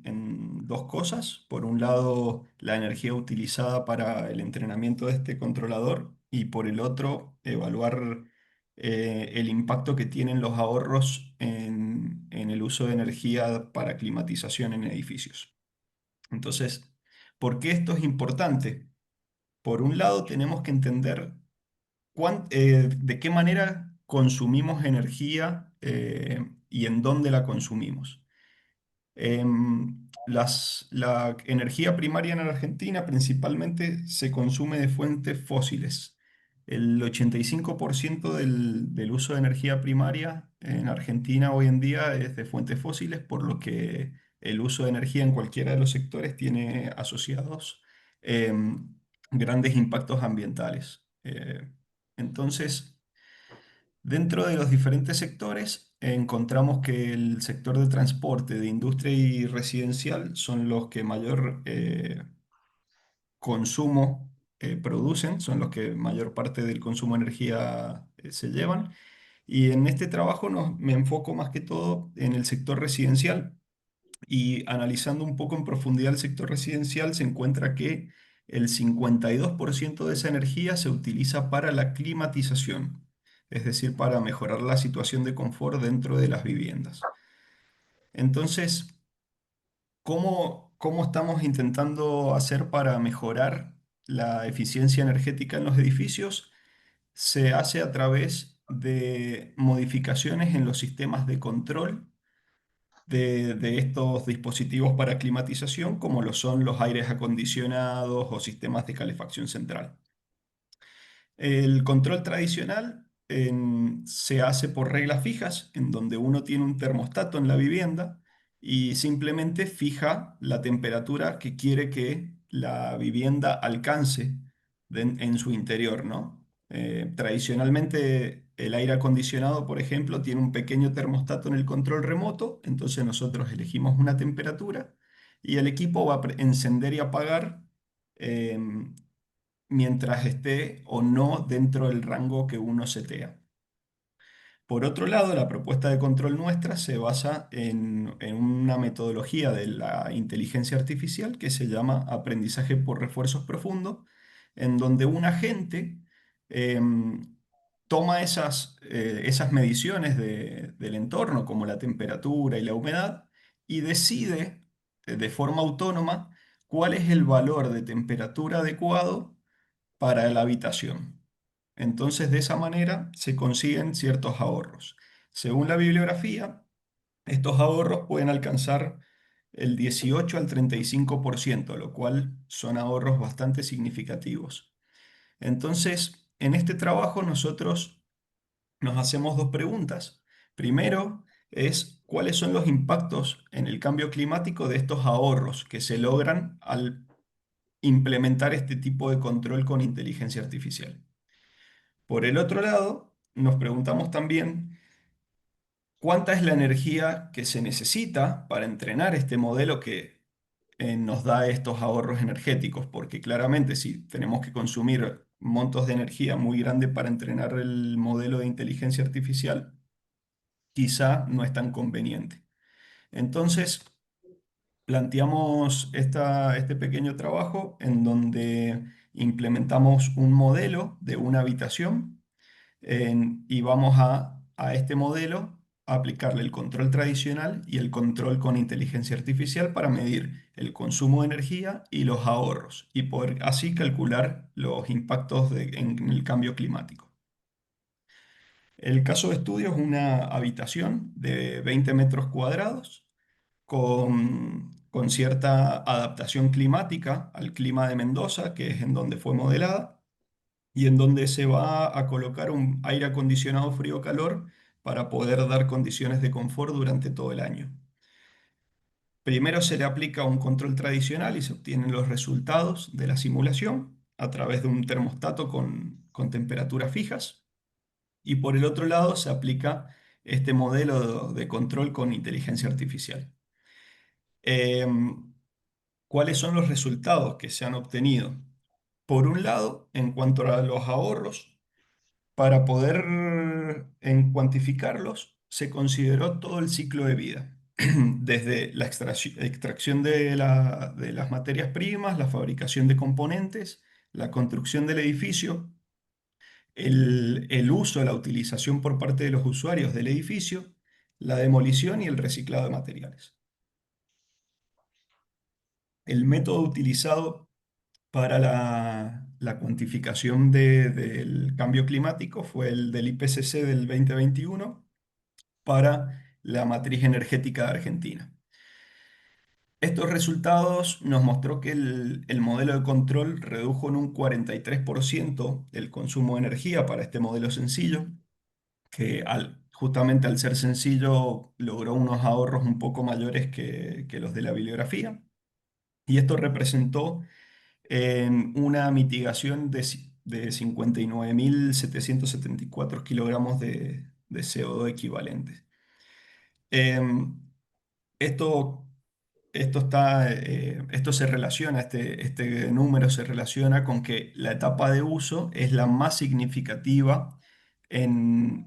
en dos cosas. Por un lado, la energía utilizada para el entrenamiento de este controlador y por el otro, evaluar el impacto que tienen los ahorros en el uso de energía para climatización en edificios. Entonces, ¿por qué esto es importante? Por un lado, tenemos que entender de qué manera consumimos energía y en dónde la consumimos. La energía primaria en Argentina principalmente se consume de fuentes fósiles. El 85% del uso de energía primaria en Argentina hoy en día es de fuentes fósiles, por lo que el uso de energía en cualquiera de los sectores tiene asociados em, grandes impactos ambientales. Entonces, dentro de los diferentes sectores, encontramos que el sector de transporte, de industria y residencial son los que mayor consumo producen, son los que mayor parte del consumo de energía se llevan. Y en este trabajo me enfoco más que todo en el sector residencial, y analizando un poco en profundidad el sector residencial, se encuentra que el 52% de esa energía se utiliza para la climatización, es decir, para mejorar la situación de confort dentro de las viviendas. Entonces, ¿cómo estamos intentando hacer para mejorar la eficiencia energética en los edificios? Se hace a través de modificaciones en los sistemas de control de estos dispositivos para climatización, como lo son los aires acondicionados o sistemas de calefacción central. El control tradicional se hace por reglas fijas, en donde uno tiene un termostato en la vivienda y simplemente fija la temperatura que quiere que la vivienda alcance en su interior, ¿no? Tradicionalmente el aire acondicionado, por ejemplo, tiene un pequeño termostato en el control remoto, entonces nosotros elegimos una temperatura y el equipo va a encender y apagar em, mientras esté o no dentro del rango que uno setea. Por otro lado, la propuesta de control nuestra se basa en una metodología de la inteligencia artificial que se llama aprendizaje por refuerzos profundos, en donde un agente em, toma esas mediciones del entorno, como la temperatura y la humedad, y decide de forma autónoma cuál es el valor de temperatura adecuado para la habitación. Entonces, de esa manera se consiguen ciertos ahorros. Según la bibliografía, estos ahorros pueden alcanzar el 18 al 35%, lo cual son ahorros bastante significativos. Entonces, en este trabajo nosotros nos hacemos dos preguntas. Primero es, ¿cuáles son los impactos en el cambio climático de estos ahorros que se logran al implementar este tipo de control con inteligencia artificial? Por el otro lado, nos preguntamos también cuánta es la energía que se necesita para entrenar este modelo que nos da estos ahorros energéticos, porque claramente si tenemos que consumir montos de energía muy grandes para entrenar el modelo de inteligencia artificial, quizá no es tan conveniente. Entonces, planteamos este pequeño trabajo en donde implementamos un modelo de una habitación y vamos a este modelo a aplicarle el control tradicional y el control con inteligencia artificial para medir el consumo de energía y los ahorros y poder así calcular los impactos en el cambio climático. El caso de estudio es una habitación de 20 metros cuadrados con cierta adaptación climática al clima de Mendoza, que es en donde fue modelada y en donde se va a colocar un aire acondicionado frío-calor para poder dar condiciones de confort durante todo el año. Primero se le aplica un control tradicional y se obtienen los resultados de la simulación a través de un termostato con temperaturas fijas. Y por el otro lado se aplica este modelo de control con inteligencia artificial. Em, ¿Cuáles son los resultados que se han obtenido? Por un lado, en cuanto a los ahorros, para poder cuantificarlos, se consideró todo el ciclo de vida. desde la extracción de de las materias primas, la fabricación de componentes, la construcción del edificio, el uso, la utilización por parte de los usuarios del edificio, la demolición y el reciclado de materiales. El método utilizado para la cuantificación del cambio climático fue el del IPCC del 2021 para la matriz energética de Argentina. Estos resultados nos mostró que el modelo de control redujo en un 43% el consumo de energía para este modelo sencillo, que justamente al ser sencillo logró unos ahorros un poco mayores que los de la bibliografía. Y esto representó en una mitigación de 59.774 kilogramos de CO2 equivalentes. Em, esto, esto se relaciona, este número se relaciona con que la etapa de uso es la más significativa en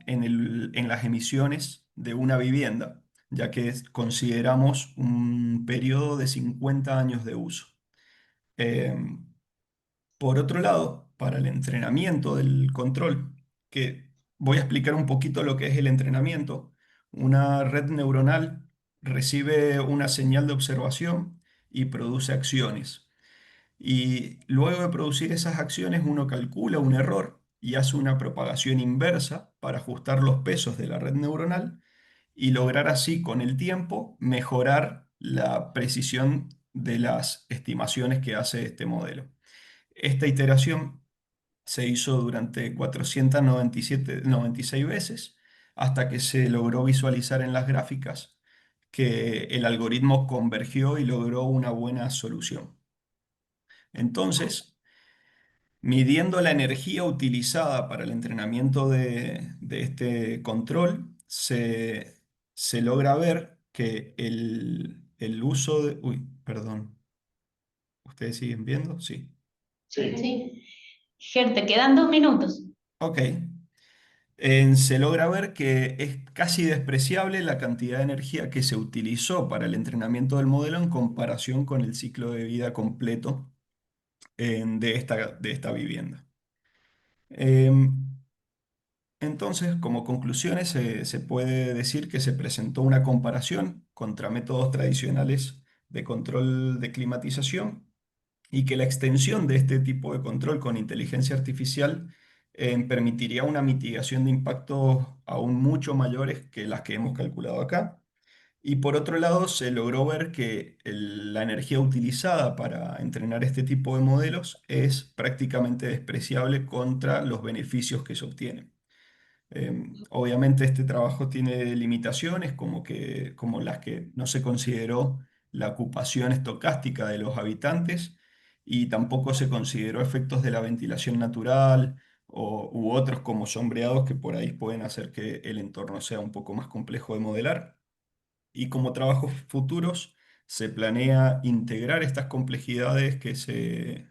las emisiones de una vivienda, ya que consideramos un periodo de 50 años de uso. Em, por otro lado, para el entrenamiento del control, que voy a explicar un poquito lo que es el entrenamiento, una red neuronal recibe una señal de observación y produce acciones. Y luego de producir esas acciones, uno calcula un error y hace una propagación inversa para ajustar los pesos de la red neuronal y lograr así con el tiempo mejorar la precisión de las estimaciones que hace este modelo. Esta iteración se hizo durante 96 veces hasta que se logró visualizar en las gráficas que el algoritmo convergió y logró una buena solución. Entonces, midiendo la energía utilizada para el entrenamiento de este control, se logra ver que el uso de... Uy, perdón. ¿Ustedes siguen viendo? Sí. Sí. Sí. Ger, te quedan 2 minutos. Ok. Se logra ver que es casi despreciable la cantidad de energía que se utilizó para el entrenamiento del modelo en comparación con el ciclo de vida completo de esta vivienda. Em, entonces, como conclusiones, se puede decir que se presentó una comparación contra métodos tradicionales de control de climatización y que la extensión de este tipo de control con inteligencia artificial permitiría una mitigación de impactos aún mucho mayores que las que hemos calculado acá. Y por otro lado, se logró ver que la energía utilizada para entrenar este tipo de modelos es prácticamente despreciable contra los beneficios que se obtienen. Obviamente este trabajo tiene limitaciones como las que no se consideró la ocupación estocástica de los habitantes y tampoco se consideró efectos de la ventilación natural u otros como sombreados que por ahí pueden hacer que el entorno sea un poco más complejo de modelar. Y como trabajos futuros se planea integrar estas complejidades que se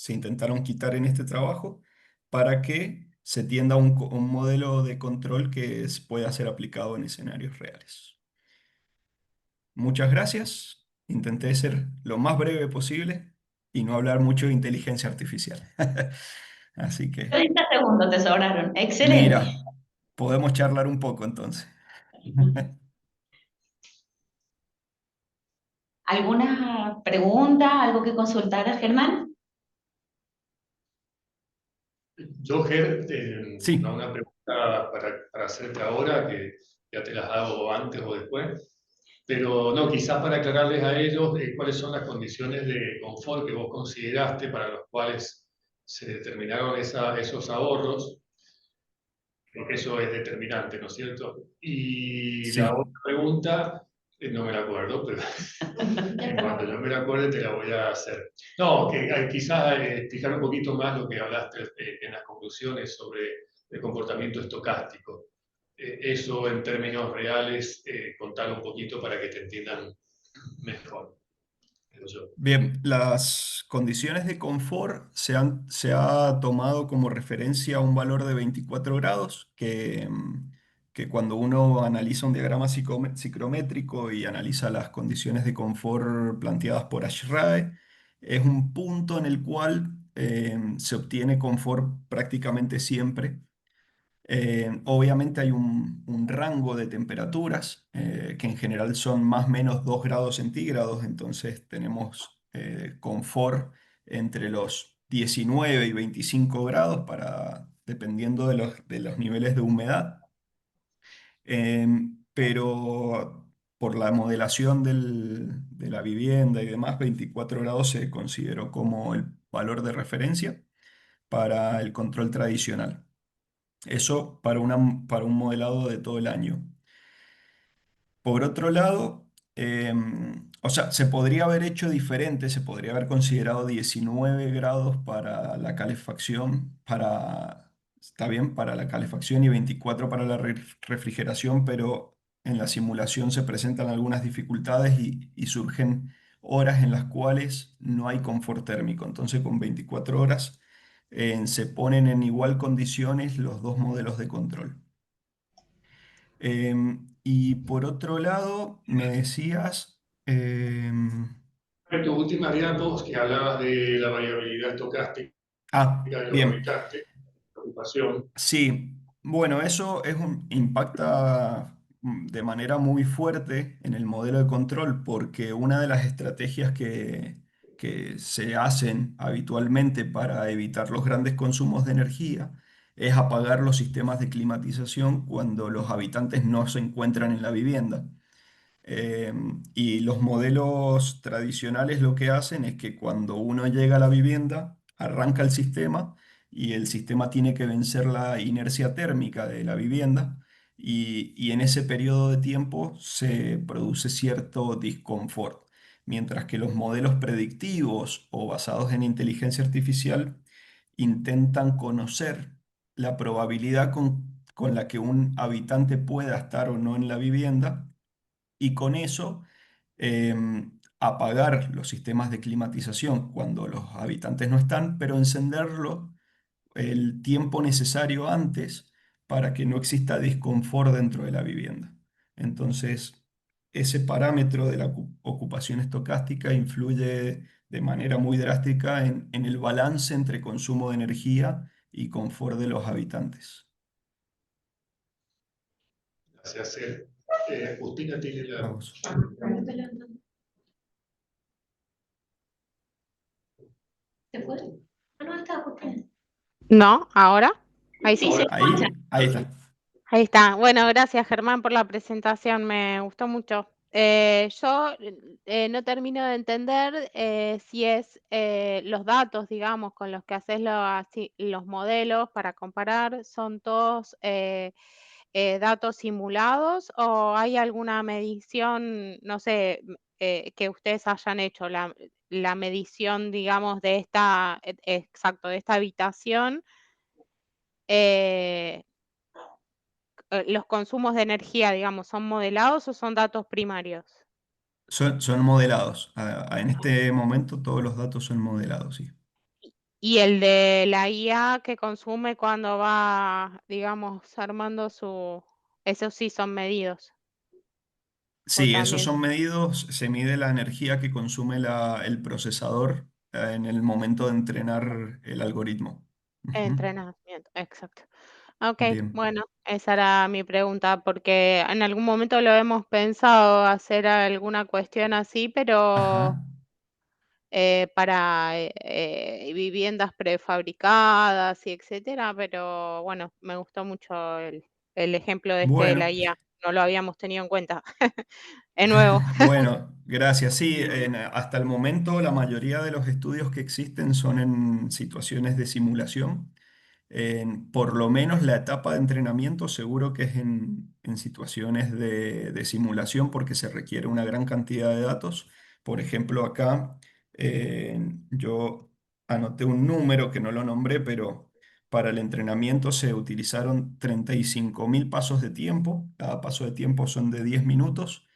intentaron quitar en este trabajo para que se tienda a un modelo de control que pueda ser aplicado en escenarios reales. Muchas gracias. Intenté ser lo más breve posible y no hablar mucho de inteligencia artificial. Así que, 30 segundos te sobraron. Excelente. mira, podemos charlar un poco entonces. ¿Alguna pregunta, algo que consultar, Germán? Yo, Ger, Sí, una pregunta para hacerte ahora, que ya te las hago antes o después, pero no, quizás para aclararles a ellos cuáles son las condiciones de confort que vos consideraste para los cuales se determinaron esos ahorros, porque eso es determinante, ¿no es cierto? Y la sí. otra pregunta, no me la acuerdo, pero en cuanto yo me la acuerde te la voy a hacer. No, que quizás explicar un poquito más lo que hablaste en las conclusiones sobre el comportamiento estocástico. Eso en términos reales, contar un poquito para que te entiendan mejor. Creo yo. Bien, las condiciones de confort se ha tomado como referencia un valor de 24 grados que que cuando uno analiza un diagrama psicométrico y analiza las condiciones de confort planteadas por Ashrae, es un punto en el cual se obtiene confort prácticamente siempre. Obviamente hay un rango de temperaturas que en general son más o menos 2 grados centígrados, entonces tenemos confort entre los 19 y 25 grados dependiendo de los niveles de humedad. Pero por la modelación de la vivienda y demás, 24 grados se consideró como el valor de referencia para el control tradicional. Eso para un modelado de todo el año. Por otro lado, o sea, se podría haber hecho diferente, se podría haber considerado 19 grados para la calefacción, está bien, para la calefacción y 24 para la refrigeración, pero en la simulación se presentan algunas dificultades y surgen horas en las cuales no hay confort térmico. Entonces, con 24 horas, se ponen en igual condiciones los dos modelos de control. Y por otro lado, me decías, En tu última diapositiva que hablabas de la variabilidad estocástica de los bien, habitantes, ocupación. sí, bueno, impacta de manera muy fuerte en el modelo de control porque una de las estrategias que se hacen habitualmente para evitar los grandes consumos de energía es apagar los sistemas de climatización cuando los habitantes no se encuentran en la vivienda. Y los modelos tradicionales lo que hacen es que cuando uno llega a la vivienda, arranca el sistema y el sistema tiene que vencer la inercia térmica de la vivienda y en ese periodo de tiempo se produce cierto disconfort. Mientras que los modelos predictivos o basados en inteligencia artificial intentan conocer la probabilidad con la que un habitante pueda estar o no en la vivienda y con eso apagar los sistemas de climatización cuando los habitantes no están, pero encenderlo el tiempo necesario antes para que no exista disconfort dentro de la vivienda. Entonces, ese parámetro de la ocupación estocástica influye de manera muy drástica en el balance entre consumo de energía y confort de los habitantes. Gracias. Justina tiene la... Vamos. ¿Se fue? Ah, no, está justo. No, ahora. Ahí Sí, sí. se Ahora, escucha. Ahí está. Ahí está. Bueno, gracias Germán por la presentación, me gustó mucho. Yo no termino de entender si es los datos, digamos, con los que haces los modelos para comparar, son todos datos simulados o hay alguna medición, no sé, que ustedes hayan hecho, la medición, digamos, de exacto, de esta habitación. eh, los consumos de energía, digamos, ¿son modelados o son datos primarios? Son modelados. En este momento todos los datos son modelados, sí. Y el de la IA que consume cuando va, digamos, armando esos sí son medidos. O Sí, esos también son medidos, se mide la energía que consume el procesador en el momento de entrenar el algoritmo. Ujú. entrenamiento, exacto. Ok, Bien. bueno, esa era mi pregunta, porque en algún momento lo hemos pensado hacer alguna cuestión así, pero Ajá. para viviendas prefabricadas y etcétera, pero bueno, me gustó mucho el ejemplo de la Bueno, IA, no lo habíamos tenido en cuenta. Es nuevo. bueno, gracias. Sí, hasta el momento la mayoría de los estudios que existen son en situaciones de simulación. Por lo menos la etapa de entrenamiento seguro que es en situaciones de simulación porque se requiere una gran cantidad de datos. Por ejemplo, acá yo anoté un número que no lo nombré, pero para el entrenamiento se utilizaron 35.000 pasos de tiempo. Cada paso de tiempo son de 10 minutos,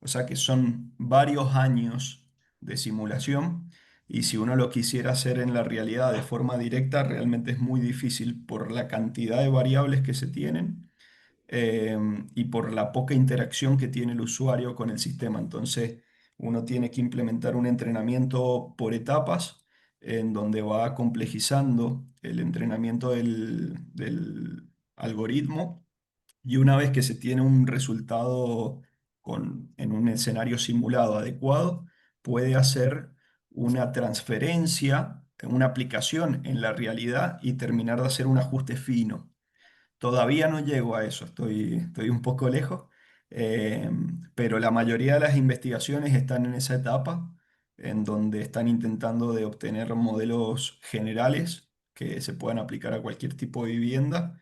o sea que son varios años de simulación. Y si uno lo quisiera hacer en la realidad de forma directa, realmente es muy difícil por la cantidad de variables que se tienen. y por la poca interacción que tiene el usuario con el sistema. Entonces, uno tiene que implementar un entrenamiento por etapas en donde va complejizando el entrenamiento del algoritmo y una vez que se tiene un resultado en un escenario simulado adecuado, puede hacer una transferencia, una aplicación en la realidad y terminar de hacer un ajuste fino. Todavía no llego a eso, estoy un poco lejos, eh, pero la mayoría de las investigaciones están en esa etapa, en donde están intentando de obtener modelos generales que se puedan aplicar a cualquier tipo de vivienda,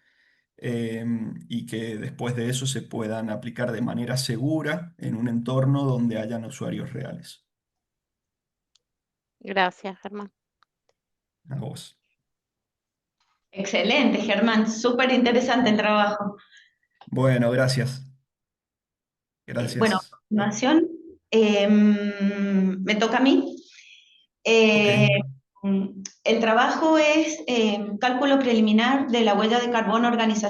y que después de eso se puedan aplicar de manera segura en un entorno donde hayan usuarios reales. Gracias, Germán. A vos. Excelente, Germán, súper interesante el trabajo. Bueno, gracias. Bueno, a Gracias. continuación, me toca a mí. Ok. Eh, el trabajo es cálculo preliminar de la huella de carbono organizacional